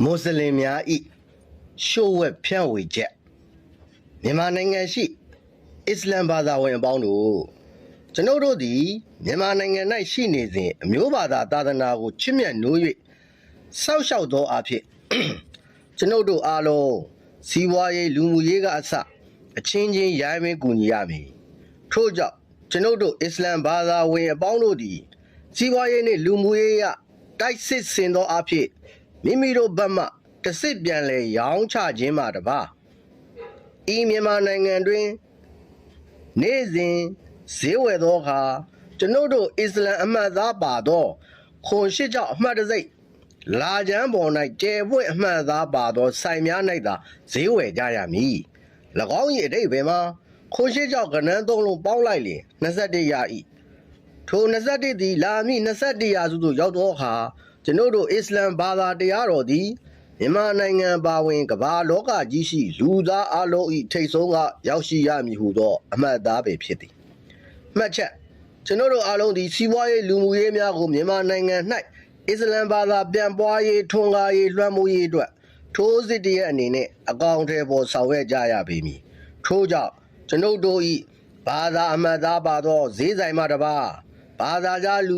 မွတ်စလင်များဤရှို့ဝှက်ဖြန့်ဝေချက်မြန်မာနိုင်ငံရှိအစ္စလမ်ဘာသာဝင်အပေါင်းတို့ကျွန်ုပ်တို့သည်မြန်မာနိုင်ငံ၌ရှိနေစဉ်အမျိုးဘာသာသာသနာကိုချစ်မြတ်နိုး၍စောက်ရှောက်သောအဖြစ်ကျွန်ုပ်တို့အားလုံးစီးပွားရေးလူမှုရေးကအစအချင်းချင်းရိုင်းမင်းကူညီရမည်ထို့ကြောင့်ကျွန်ုပ်တို့အစ္စလမ်ဘာသာဝင်အပေါင်းတို့သည်စီးပွားရေးနှင့်လူမှုရေးရတိုက်စစ်ဆင်သောအဖြစ်မိမိတို့ဘက်မှတစစ်ပြန်လဲရောင်းချခြင်းမှာတပါဤမြန်မာနိုင်ငံတွင်နေ့စဉ်ဈေးဝယ်သောအခါကျွန်ုပ်တို့အစ္စလမ်အမှတ်သားပါသောခွန်ရှိကြောင့်အမှတ်တစိတ်လာချမ်းပေါ်၌ကျယ်ပွင့်အမှတ်သားပါသောဆိုင်များ၌သာဈေးဝယ်ကြရမည်၎င်း၏အဓိပ္ပာယ်မှာခွန်ရှိကြောင့်ကဏ္ဍသုံးလုံးပေါင်းလိုက်လျင်21ရာ၏ထို21သည်လာမည့်21ရာစုသို့ရောက်သောအခါကျွန်ုပ်တို့အစ္စလမ်ဘာသာတရားတော်သည်မြန်မာနိုင်ငံပါဝင်ကမ္ဘာလောကကြီးရှိလူသားအလုံး၏ထိတ်ဆုံးကရောက်ရှိရမည်ဟုသောအမှတ်အသားပဲဖြစ်သည်မှတ်ချက်ကျွန်ုပ်တို့အလုံးသည်စီးပွားရေးလူမှုရေးများကိုမြန်မာနိုင်ငံ၌အစ္စလမ်ဘာသာပြန်ပွားရေးထွန်းကားရေးလွှမ်းမိုးရေးအတွက်ထိုးစစ်တရဲ့အနေနဲ့အကောင့်ထဲပေါ်ဆောင်ရွက်ကြရပေမည်ထို့ကြောင့်ကျွန်ုပ်တို့၏ဘာသာအမှတ်သားပါသောဈေးဆိုင်မှတပါဘာသာကြားလူ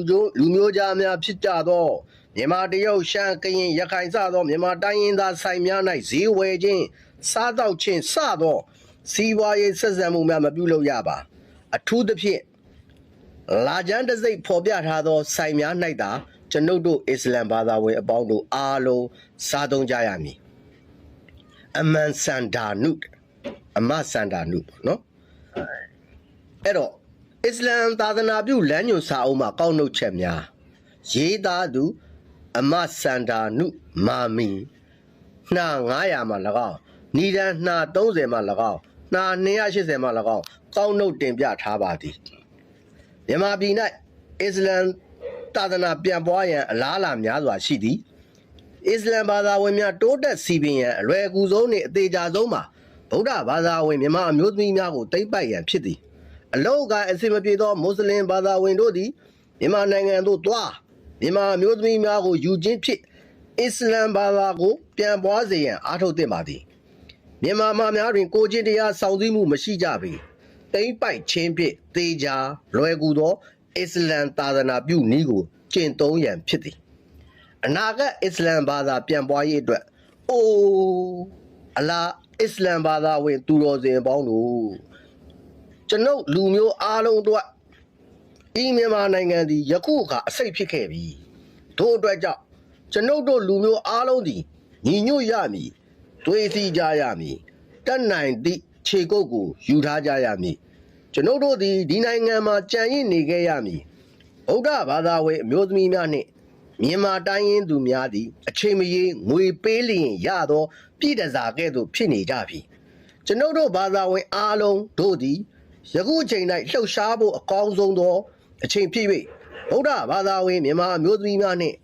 မျိုးကြားများဖြစ်ကြသောမြန်မာတရုတ်ရှမ်းကရင်ရခိုင်စသောမြန်မာတိုင်းရင်းသားဆိုင်များ၌ဈေးဝယ်ခြင်းစားတောက်ခြင်းစသောစီးပွားရေးဆက်ဆံမှုများမပြုလုပ်ရပါအထူးသဖြင့်လာချမ်းတစိတ်ဖော်ပြထားသောဆိုင်များ၌သာကျွန်ုပ်တို့အစ္စလမ်ဘာသာဝင်အပေါင်းတို့အားလုံးစားသုံးကြရမည်အမန်စန္ဒာနုအမစန္ဒာနုနော်အဲ့တော့အစ္စလမ်သာသနာပြုလမ်းညွှန်စာအုပ်မှာကောက်နှုတ်ချက်များရေးသားသူအမစန္ဒာနုမာမီနှာ900မှာ၎င်းနီဒန်နှာ30မှာ၎င်းနှာ280မှာ၎င်းကောက်နှုတ်တင်ပြထားပါသည်မြန်မာပြည်၌အစ္စလမ်သာသနာပြန်ပွားရန်အလားအလာများစွာရှိသည်အစ္စလမ်ဘာသာဝင်များတိုးတက်စီပင်ရန်အလွယ်ကူဆုံးနှင့်အသေးချာဆုံးမှာဗုဒ္ဓဘာသာဝင်မြန်မာအမျိုးသမီးများကိုတိမ့်ပိုက်ရန်ဖြစ်သည်အလောက်ကအစီမပြေသောမွတ်စလင်ဘာသာဝင်တို့သည်မြန်မာနိုင်ငံသို့သွားမြန်မာအမျိုးသမီးများကိုယူခြင်းဖြင့်အစ္စလမ်ဘာသာကိုပြန်ပွားစေရန်အားထုတ်သင့်ပါသည်မြန်မာမှများတွင်ကိုချင်းတရားဆောင်စည်းမှုမရှိကြပေတိမ့်ပိုက်ခြင်းဖြင့်သေချာလွယ်ကူသောအစ္စလမ်သာသနာပြုနည်းကိုကျင့်သုံးရန်ဖြစ်သည်အနာဂတ်အစ္စလမ်ဘာသာပြန်ပွားရေးအတွက်အိုးအလားအစ္စလမ်ဘာသာဝင်သူတော်စင်ပေါင်းတို့ကျွန်ုပ်လူမျိုးအားလုံးတို့ဤမြန်မာနိုင်ငံသည်ယခုအခါအစိတ်ဖြစ်ခဲ့ပြီထို့အတွက်ကြောင့်ကျွန်ုပ်တို့လူမျိုးအားလုံးသည်ညီညွတ်ရမည်တွေးစီကြရမည်တတ်နိုင်သည့်ခြေကုပ်ကိုယူထားကြရမည်ကျွန်ုပ်တို့သည်ဒီနိုင်ငံမှာကြံ့ရင့်နေခဲ့ရမည်ဗုဒ္ဓဘာသာဝင်အမျိုးသမီးများနှင့်မြန်မာတိုင်းရင်းသူများသည်အချိန်မရေငွေပေးလျင်ရသောပြည်တစားကဲ့သို့ဖြစ်နေကြပြီကျွန်ုပ်တို့ဘာသာဝင်အားလုံးတို့သည်ယခုအချိန်၌လှုပ်ရှားဖို့အကောင်းဆုံးသောအချိန်ဖြစ်၍ဗုဒ္ဓဘာသာဝင်မြန်မာအမျိုးသမီးများနှင့်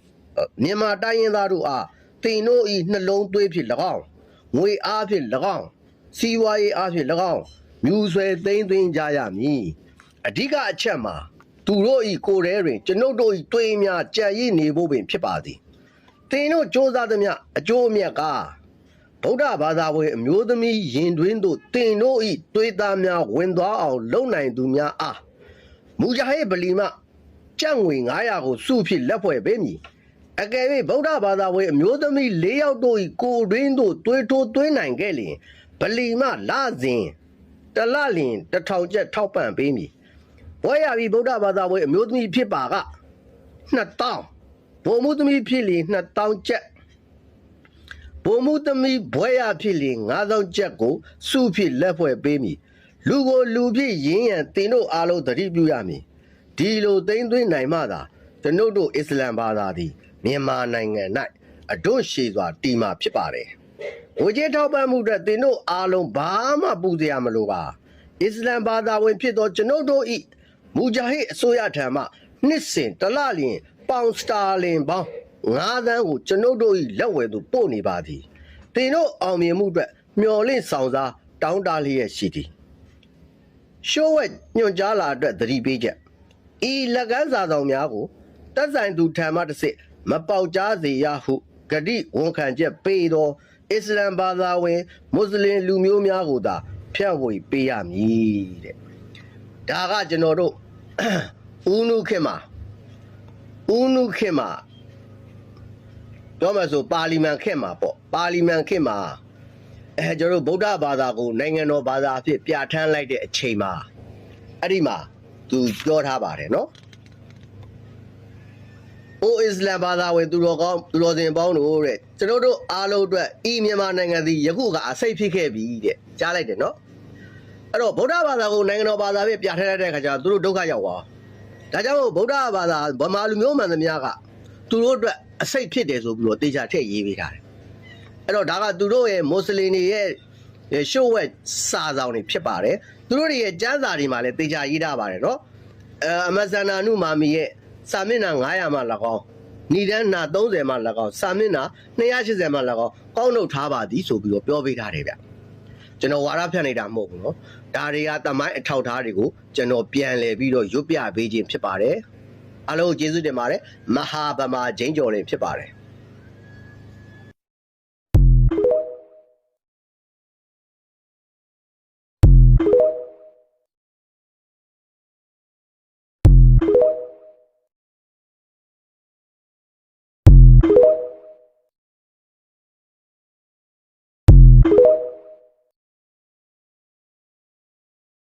မြန်မာတိုင်းရင်းသားတို့အားတင်တို့၏နှလုံးသွေးဖြင့်၎င်းငွေအားဖြင့်၎င်းစီးပွားရေးအားဖြင့်၎င်းမြူဆွဲသိမ်းသွင်းကြရမည်အဓိကအချက်မှာသူတို့၏ကိုယ်ထဲတွင်ကျွန်ုပ်တို့၏တွေးများကြံ့ရည်နေဖို့ပင်ဖြစ်ပါသည်တင်တို့စ조사သမျှအကျိုးအမြတ်ကဗုဒ္ဓဘာသာဝင်အမျိုးသမီးရင်တွင်သို့တင်တို့၏တွေးသားများဝင်သွားအောင်လုပ်နိုင်သူများအားမူဂျာဟစ်ဗလီမကျပ်ငွေ900ကိုစုဖြစ်လက်ဖွဲ့ပေးမည်အကယ်၍ဗုဒ္ဓဘာသာဝင်အမျိုးသမီး4ယောက်တို့၏ကိုယ်တွင်သို့တွေးထိုးသွင်းနိုင်ခဲ့လျင်ဗလီမလစဉ်တလလျင်1000ကျပ်ထောက်ပံ့ပေးမည်ဘွဲရပြီးဗုဒ္ဓဘာသာဝင်အမျိုးသမီးဖြစ်ပါက2000ဘုံမှုသမီးဖြစ်လျင်2000ကျပ်ဘုံမှုသမီးဘွဲရဖြစ်လျင်9000ကျပ်ကိုစုဖြစ်လက်ဖွဲ့ပေးမည်လူကိုလူဖြစ်ရင်းရန်တင်တို့အားလုံးသတိပြုရမည်ဒီလိုသိမ့်သွင်းနိုင်မှသာကျွန်ုပ်တို့အစ္စလမ်ဘာသာသည်မြန်မာနိုင်ငံ၌အဒွန့်ရှည်စွာတည်မှာဖြစ်ပါတယ်ဝေကျေထောက်ပံ့မှုအတွက်တင်တို့အားလုံးဘာမှပူစရာမလိုပါအစ္စလမ်ဘာသာဝင်ဖြစ်သောကျွန်ုပ်တို့၏မူဂျာဟစ်အစိုးရထံမှနှစ်စဉ်တစ်လလျင်ပေါင်စတာလင်ပေါင်း9သန်းကိုကျွန်ုပ်တို့၏လက်ဝယ်သို့ပို့နေပါသည်တင်တို့အောင်မြင်မှုအတွက်မျှော်လင့်ဆောင်စားတောင်းတလျက်ရှိသည်ရှိုးဝဲညွှန်ကြားလာအတွက်သတိပေးချက်ဤလက်ကမ်းစာဆောင်များကိုတက်ဆိုင်သူထံမှတစ်စစ်မပေါက်ကြားစေရဟု ဂတိဝန်ခံချက်ပေးသောအစ္စလမ်ဘာသာဝင်မွတ်စလင်လူမျိုးများကိုသာဖြန့်ဝေပေးရမည်တဲ့ဒါကကျွန်တော်တို့ဦးနုခေတ်မှာပြောမှဆိုပါလီမန်ခေတ်မှာပေါ့ပါလီမန်ခေတ်မှာကျွန်တော်တို့ဗုဒ္ဓဘာသာကိုနိုင်ငံတော်ဘာသာအဖြစ်ပြဋ္ဌာန်းလိုက်တဲ့အချိန်မှာအဲ့ဒီမှာသူပြောထားပါတယ်နော်အိုအစ္စလမ်ဘာသာဝင်သူတော်စင်ပေါင်းတို့တဲ့ကျွန်တော်တို့အားလုံးအတွက်ဤမြန်မာနိုင်ငံသည်ယခုကအစိတ်ဖြစ်ခဲ့ပြီတဲ့ကြားလိုက်တယ်နော်အဲ့တော့ဗုဒ္ဓဘာသာကိုနိုင်ငံတော်ဘာသာဖြစ်ပြဋ္ဌာန်းလိုက်တဲ့အခါကျတော့သူတို့ဒုက္ခရောက်သွားဒါကြောင့်ဗုဒ္ဓဘာသာဗမာလူမျိုးမှန်သမျှကသူတို့အတွက်အစိတ်ဖြစ်တယ်ဆိုပြီးတော့တေချာထည့်ရေးပေးထားတယ်အဲ့တော့ဒါကသူတို့ရဲ့မွတ်စလင်တွေရဲ့ရှုပ်ဝက်စာဆောင်တွေဖြစ်ပါတယ်သူတို့ရဲ့ကျမ်းစာတွေမှာလည်းတေချာရေးထားပါတယ်နော်အမဇန္နာနုမာမီရဲ့စာမျက်နှာ900မှ၎င်းဏိဒန်းနာ30မှ၎င်းစာမျက်နှာ280မှ၎င်းကောက်နှုတ်ထားပါသည်ဆိုပြီးတော့ပြောပေးထားတယ်ဗျကျွန်တော်ဝါဒဖြန့်နေတာမဟုတ်ဘူးနော်ဒါတွေကတမိုင်းအထောက်ထားတွေကိုကျွန်တော်ပြန်လည်ပြီးတော့ရွတ်ပြပေးခြင်းဖြစ်ပါတယ်အားလုံးကျေးဇူးတင်ပါတယ်မဟာဗမာဂျိမ်းကျော်လင်ဖြစ်ပါတယ်